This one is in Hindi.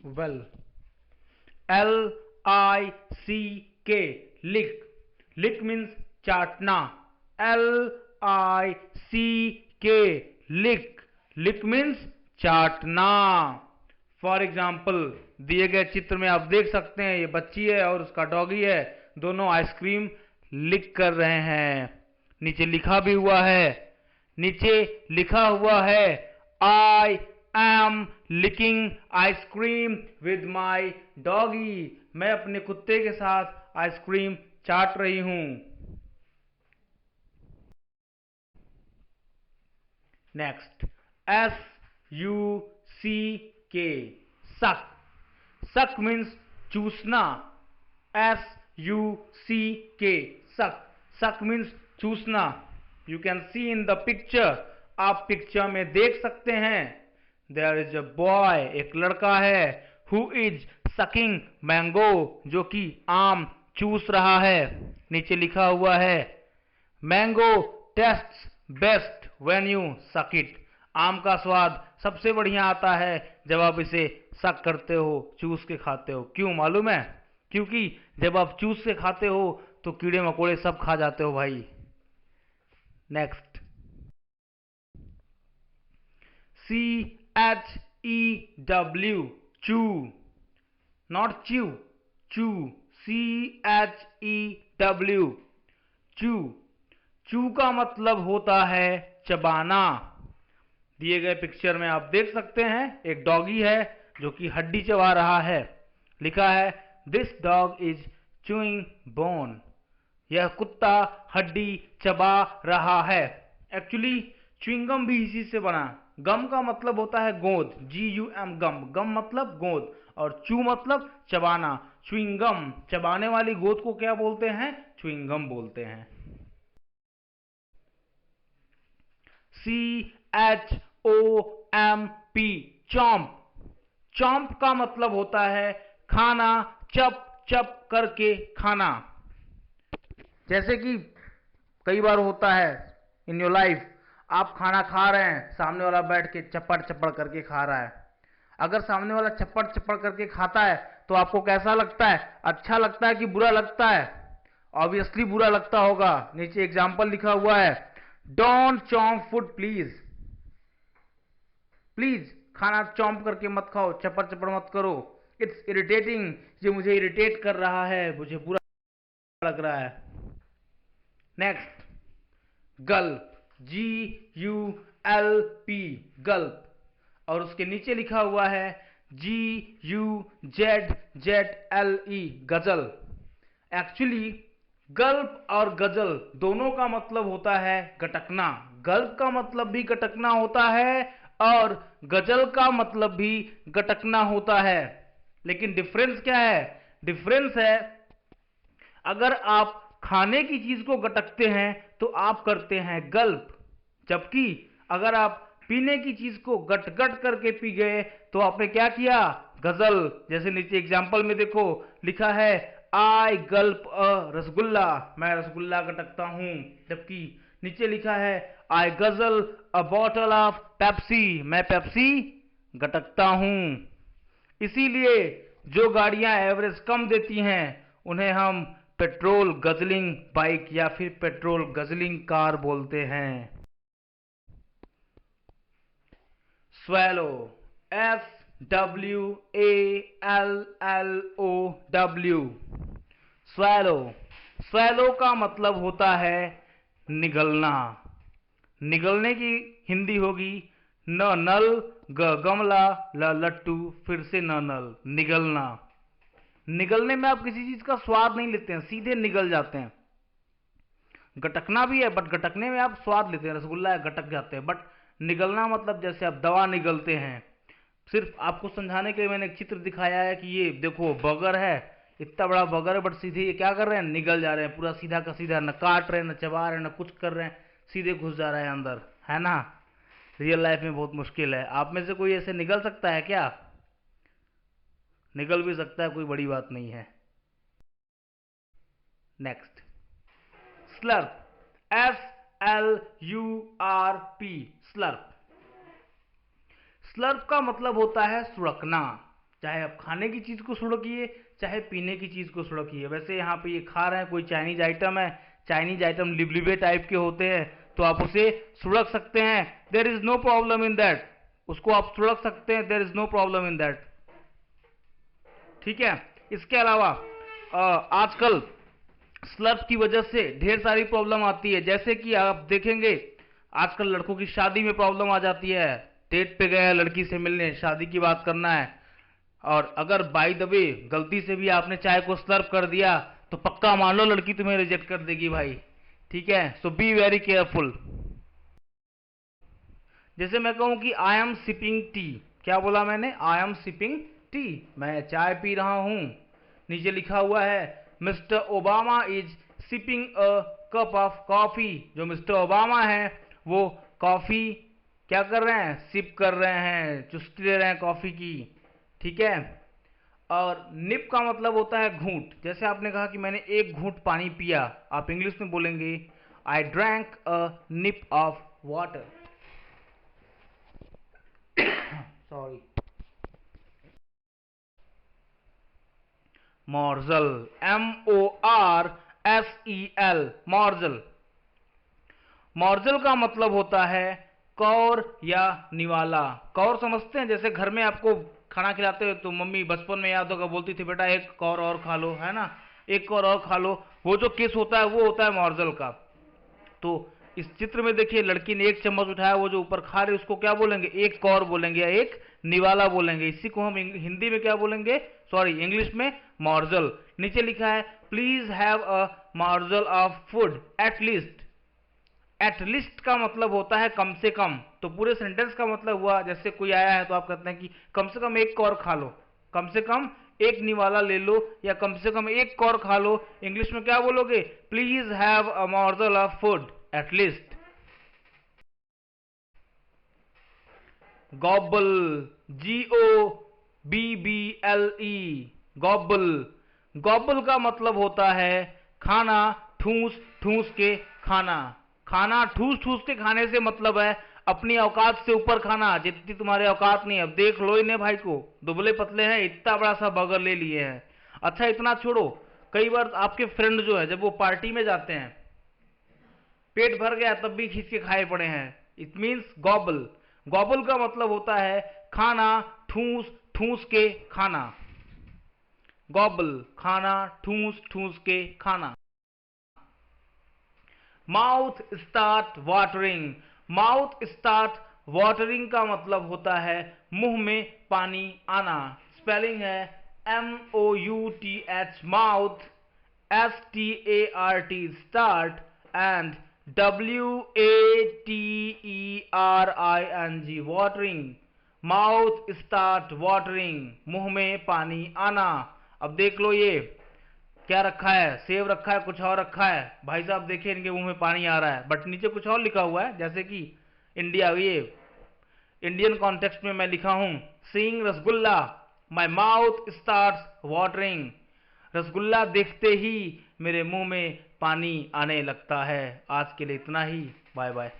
well. L-I-C-K, lick. Lick means चाटना. L-I-C-K, lick. Lick means चाटना. फॉर एग्जाम्पल दिए गए चित्र में आप देख सकते हैं, ये बच्ची है और उसका डॉगी है, दोनों आइसक्रीम लिक कर रहे हैं. नीचे लिखा भी हुआ है, नीचे लिखा हुआ है I am licking ice cream with my doggy. मैं अपने कुत्ते के साथ आइसक्रीम चाट रही हूं. Next, S-U-C-K, suck. Suck means चूसना. S-U-C-K, suck. Suck means चूसना. You can see in the picture. आप पिक्चर में देख सकते हैं. There is a boy, एक लड़का है, who is sucking mango, जो कि आम चूस रहा है. नीचे लिखा हुआ है mango tastes best when you suck it. आम का स्वाद सबसे बढ़िया आता है जब आप इसे सक करते हो, चूस के खाते हो. क्यों मालूम है? क्योंकि जब आप चूस के खाते हो तो कीड़े मकोड़े सब खा जाते हो भाई. Next, C-H-E-W, chew, not chew, chew. C-H-E-W, chew. chew का मतलब होता है चबाना. दिए गए पिक्चर में आप देख सकते हैं एक डॉगी है जो कि हड्डी चबा रहा है. लिखा है this dog is chewing bone. यह कुत्ता हड्डी चबा रहा है. एक्चुअली च्युइंगम भी इसी से बना. गम का मतलब होता है गोंद, G-U-M, गम. गम मतलब गोंद और चू मतलब चबाना. च्युइंगम, चबाने वाली गोंद को क्या बोलते हैं? च्युइंगम बोलते हैं. C-H-O-M-P, chomp. चॉम्प का मतलब होता है खाना, चप चप करके खाना. जैसे कि कई बार होता है इन योर लाइफ, आप खाना खा रहे हैं, सामने वाला बैठ के चप्पड़ चप्पड़ करके खा रहा है. अगर सामने वाला चप्पड़ चप्पड़ करके खाता है तो आपको कैसा लगता है? अच्छा लगता है कि बुरा लगता है? ऑब्वियसली बुरा लगता होगा. नीचे एग्जाम्पल लिखा हुआ है don't chomp food please. Please खाना चॉम्प करके मत खाओ, चप्पड़ चप्पड़ मत करो. इट्स इरिटेटिंग, ये मुझे इरिटेट कर रहा है, मुझे बुरा लग रहा है. नेक्स्ट, गल्प. G-U-L-P, गल्प. और उसके नीचे लिखा हुआ है G-U-Z-Z-L-E, गजल. एक्चुअली गल्प और गजल दोनों का मतलब होता है गटकना. गल्प का मतलब भी गटकना होता है और गजल का मतलब भी गटकना होता है. लेकिन डिफरेंस क्या है? डिफरेंस है अगर आप खाने की चीज को गटकते हैं तो आप करते हैं गल्प, जबकि अगर आप पीने की चीज को गट गट करके पी गए तो आपने क्या किया? गजल. जैसे नीचे एग्जाम्पल में देखो लिखा है आई गल्प अ रसगुल्ला, मैं रसगुल्ला गटकता हूं. जबकि नीचे लिखा है आई गजल अ बॉटल ऑफ पेप्सी, मैं पेप्सी गटकता हूं. इसीलिए जो गाड़ियां एवरेज कम देती हैं उन्हें हम पेट्रोल गजलिंग बाइक या फिर पेट्रोल गजलिंग कार बोलते हैं. स्वैलो. S-W-A-L-L-O-W, swallow. स्वैलो का मतलब होता है निगलना. निगलने की हिंदी होगी न नल, ग गमला, ल लट्टू, फिर से न नल, निगलना. निगलने में आप किसी चीज का स्वाद नहीं लेते हैं, सीधे निगल जाते हैं. गटकना भी है बट गटकने में आप स्वाद लेते हैं, रसगुल्ला है गटक जाते हैं. बट निगलना मतलब जैसे आप दवा निगलते हैं. सिर्फ आपको समझाने के लिए मैंने एक चित्र दिखाया है कि ये देखो बगर है, इतना बड़ा बगर है बट सीधे ये क्या कर रहे हैं? निगल जा रहे हैं. पूरा सीधा का सीधा, न काट रहे हैं, न चबा रहे हैं, न कुछ कर रहे हैं, सीधे घुस जा रहा है अंदर, है ना. रियल लाइफ में बहुत मुश्किल है. आप में से कोई ऐसे निगल सकता है क्या? निगल भी सकता है, कोई बड़ी बात नहीं है. Next, Slurrp. S-L-U-R-P, Slurrp. Slurrp का मतलब होता है सुड़कना. चाहे आप खाने की चीज को सुड़किए, चाहे पीने की चीज को सुड़किए। वैसे यहाँ पे ये खा रहे हैं, कोई चाइनीज आइटम है, चाइनीज आइटम लिबलिबे टाइप के होते हैं, तो आप उसे सुड़क सकते हैं, there is no problem in that. उसको आप सुड़क सकते हैं, there is no problem in that. ठीक है। इसके अलावा आजकल स्लर्प की वजह से ढेर सारी प्रॉब्लम आती है, जैसे कि आप देखेंगे आजकल लड़कों की शादी में प्रॉब्लम आ जाती है। डेट पे गए लड़की से मिलने, शादी की बात करना है, और अगर बाय द वे गलती से भी आपने चाय को स्लर्प कर दिया तो पक्का मान लो लड़की तुम्हें रिजेक्ट कर देगी भाई। ठीक है, सो बी वेरी केयरफुल। जैसे मैं कहूं कि आई एम सिपिंग टी, क्या बोला मैंने? आई एम सिपिंग टी, मैं चाय पी रहा हूं। नीचे लिखा हुआ है mister Obama is sipping a cup of coffee. जो मिस्टर ओबामा है वो कॉफी क्या कर रहे हैं? सिप कर रहे हैं, चुस्की ले रहे हैं कॉफी की। ठीक है। और निप का मतलब होता है घूंट। जैसे आपने कहा कि मैंने एक घूंट पानी पिया, आप इंग्लिश में बोलेंगे I drank a nip of water. Sorry. Morsel, MORSEL, morsel. Morsel का मतलब होता है कौर या निवाला। कौर समझते हैं? जैसे घर में आपको खाना खिलाते हो तो मम्मी बचपन में याद होगा बोलती थी बेटा एक कौर और खा लो, है ना, एक कौर और खा लो। वो जो किस होता है वो होता है मॉर्जल का। तो इस चित्र में देखिए लड़की ने एक चम्मच उठाया, वो जो ऊपर खा रहे उसको क्या बोलेंगे? एक कौर बोलेंगे या एक निवाला बोलेंगे। इसी को हम हिंदी में क्या बोलेंगे? सॉरी, इंग्लिश में मॉर्जल। नीचे लिखा है please have a morsel of food at least. At least का मतलब होता है कम से कम। तो पूरे सेंटेंस का मतलब हुआ जैसे कोई आया है तो आप कहते हैं कि कम से कम एक कौर खा लो, कम से कम एक निवाला ले लो, या कम से कम एक कौर खा लो। इंग्लिश में क्या बोलोगे? Please have a morsel of food at least. Gobble, GOBBLE, gobble. Gobble का मतलब होता है खाना ठूस ठूस के खाना। खाना ठूस ठूस के खाने से मतलब है अपनी औकात से ऊपर खाना, जितनी तुम्हारे औकात नहीं है। अब देख लो इन्हें भाई को, दुबले पतले हैं, इतना बड़ा सा बर्गर ले लिए हैं। अच्छा इतना छोड़ो, कई बार आपके फ्रेंड जो है जब वो पार्टी में जाते हैं, पेट भर गया तब भी खींच के खाए पड़े हैं। It means gobble. गॉबल का मतलब होता है खाना ठूस ठूस के खाना। गॉबल, खाना ठूस ठूस के खाना। Mouth start watering. Mouth start watering का मतलब होता है मुंह में पानी आना। स्पेलिंग है MOUTH, mouth, START, start, and WATERING, watering. Mouth start watering, मुंह में पानी आना। अब देख लो ये क्या रखा है? सेब रखा है, कुछ और रखा है। भाई साहब देखिए इनके मुंह में पानी आ रहा है, बट नीचे कुछ और लिखा हुआ है, जैसे कि इंडिया, ये इंडियन कॉन्टेक्स्ट में मैं लिखा हूं seeing rasgulla my mouth starts watering. Rasgulla देखते ही मेरे मुंह में पानी आने लगता है। आज के लिए इतना ही, बाय बाय।